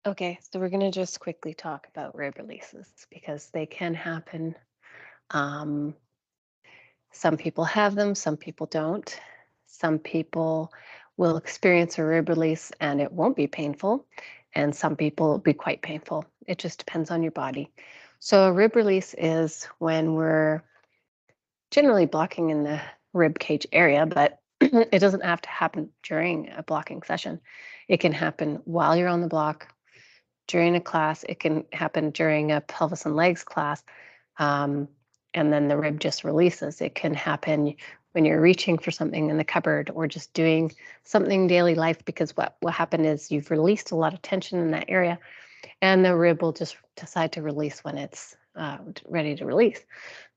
Okay, so we're going to just quickly talk about rib releases because they can happen. Um, some people have them, some people don't. Some people will experience a rib release and it won't be painful, and some people it'll be quite painful. It just depends on your body. So, a rib release is when we're generally blocking in the rib cage area, but it doesn't have to happen during a blocking session. It can happen while you're on the block during a class. It can happen during a pelvis and legs class, um, and then the rib just releases. It can happen when you're reaching for something in the cupboard or just doing something daily life, because what happened is you've released a lot of tension in that area, and the rib will just decide to release when it's ready to release.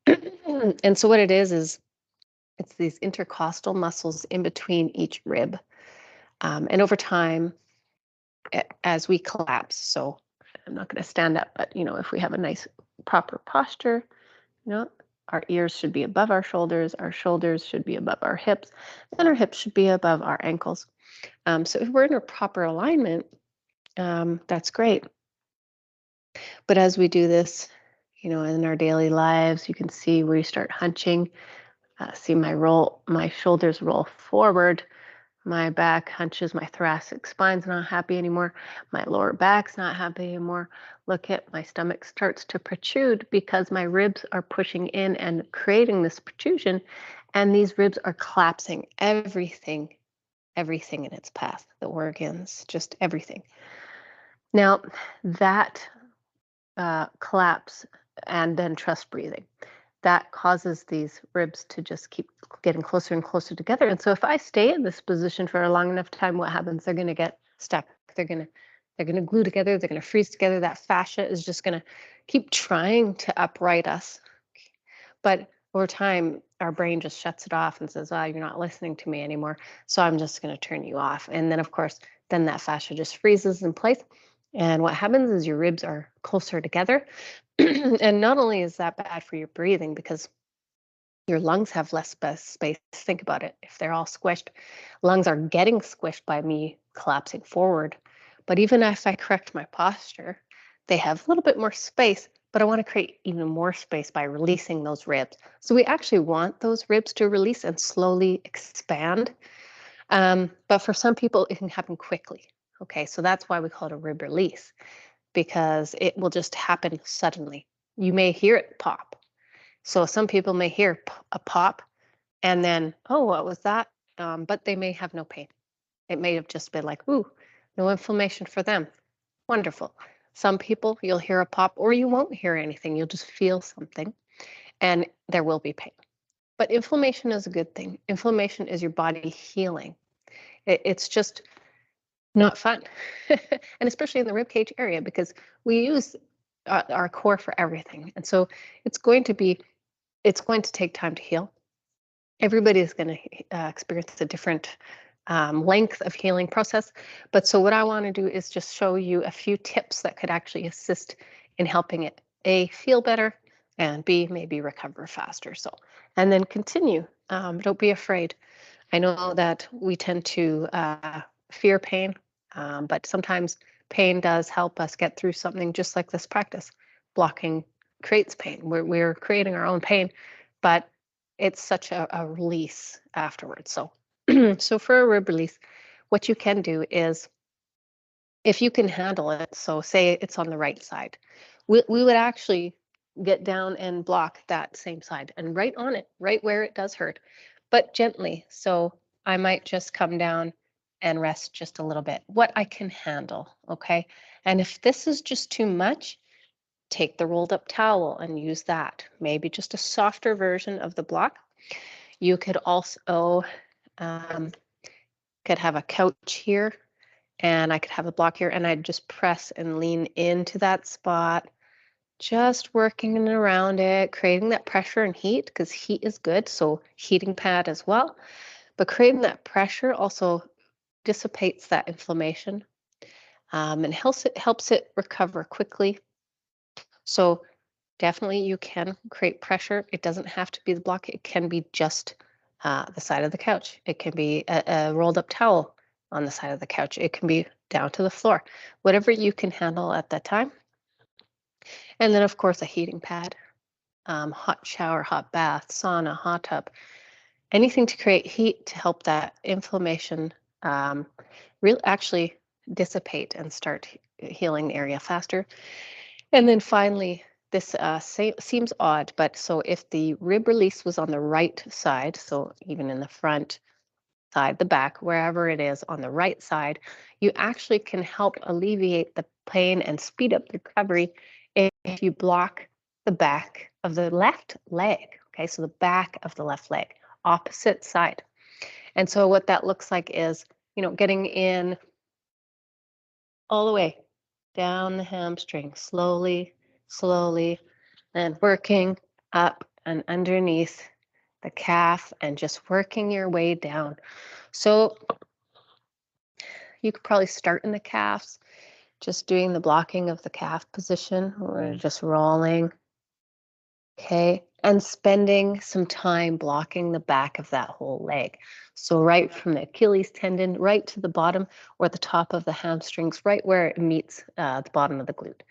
And so what it is it's these intercostal muscles in between each rib, and over time, as we collapse. So I'm not going to stand up, but if we have a nice proper posture, you know, our ears should be above our shoulders should be above our hips, and our hips should be above our ankles. So if we're in a proper alignment, that's great. But as we do this, in our daily lives, you can see where you start hunching. See my shoulders roll forward. My back hunches, my thoracic spine's not happy anymore. My lower back's not happy anymore. Look at my stomach starts to protrude because my ribs are pushing in and creating this protrusion. And these ribs are collapsing everything in its path, the organs, just everything. Now, that collapse and then trust breathing, that causes these ribs to just keep getting closer and closer together. And so if I stay in this position for a long enough time, what happens? They're going to get stuck. They're going to glue together. They're going to freeze together. That fascia is just going to keep trying to upright us. But over time, our brain just shuts it off and says, "Oh, you're not listening to me anymore. So I'm just going to turn you off." And then, of course, then that fascia just freezes in place. And what happens is your ribs are closer together. And not only is that bad for your breathing, because your lungs have less space. Think about it. If they're all squished, lungs are getting squished by me collapsing forward. But even if I correct my posture, they have a little bit more space, but I want to create even more space by releasing those ribs. So we actually want those ribs to release and slowly expand. But for some people, it can happen quickly. Okay, so that's why we call it a rib release, because it will just happen suddenly. You may hear it pop. So some people may hear a pop and then, oh, what was that? But they may have no pain. It may have just been like, ooh, no inflammation for them. Wonderful. Some people, you'll hear a pop or you won't hear anything. You'll just feel something and there will be pain. But inflammation is a good thing. Inflammation is your body healing. It's just not fun. And especially in the rib cage area, because we use our core for everything. And so it's going to be, it's going to take time to heal. Everybody is going to experience a different length of healing process. But so what I want to do is just show you a few tips that could actually assist in helping it A, feel better, and B, maybe recover faster. So, and then continue. Don't be afraid. I know that we tend to fear pain, but sometimes pain does help us get through something, just like this practice. Blocking creates pain. We're creating our own pain, but it's such a release afterwards. So, so for a rib release, what you can do is, if you can handle it, so say it's on the right side, we would actually get down and block that same side and right on it, right where it does hurt, but gently. So I might just come down and rest just a little bit, what I can handle, okay? And if this is just too much, take the rolled up towel and use that. Maybe just a softer version of the block. You could also um, could have a couch here and I could have a block here and I'd just press and lean into that spot, just working in and around it, creating that pressure and heat, because heat is good. So heating pad as well, but creating that pressure also dissipates that inflammation, and helps it recover quickly. So definitely you can create pressure. It doesn't have to be the block. It can be just the side of the couch. It can be a rolled up towel. on the side of the couch. It can be down to the floor, whatever you can handle at that time. And then, of course, a heating pad, hot shower, hot bath, sauna, hot tub, anything to create heat to help that inflammation actually dissipate and start healing the area faster. And then finally, this seems odd, but so if the rib release was on the right side, so even in the front side, the back, wherever it is on the right side, you actually can help alleviate the pain and speed up the recovery if you block the back of the left leg. Okay, so the back of the left leg, opposite side. And so what that looks like is, getting in all the way down the hamstring, slowly, slowly, and working up and underneath the calf and just working your way down. So you could probably start in the calves, just doing the blocking of the calf position. We're just rolling. Okay, and spending some time blocking the back of that whole leg. So right from the Achilles tendon right to the bottom or the top of the hamstrings, right where it meets the bottom of the glute.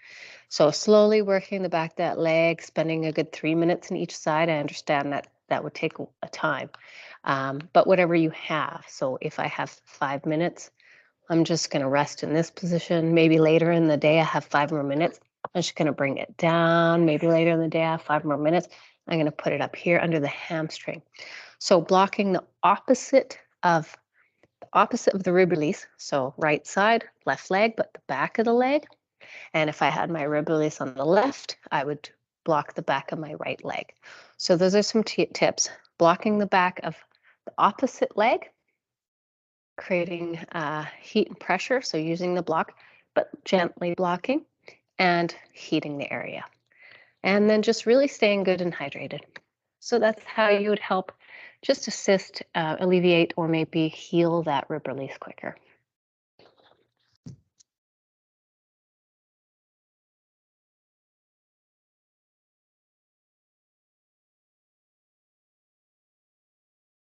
So slowly working the back of that leg, spending a good 3 minutes in each side. I understand that that would take a time, but whatever you have. So if I have 5 minutes, I'm just going to rest in this position. Maybe later in the day, I have 5 more minutes. I'm just going to bring it down. Maybe later in the day, I have 5 more minutes. I'm going to put it up here under the hamstring. So blocking the opposite of the rib release. So right side, left leg, but the back of the leg. And if I had my rib release on the left, I would block the back of my right leg. So those are some tips. Blocking the back of the opposite leg, creating heat and pressure, so using the block, but gently blocking and heating the area. And then just really staying good and hydrated. So that's how you would help just assist, alleviate, or maybe heal that rib release quicker.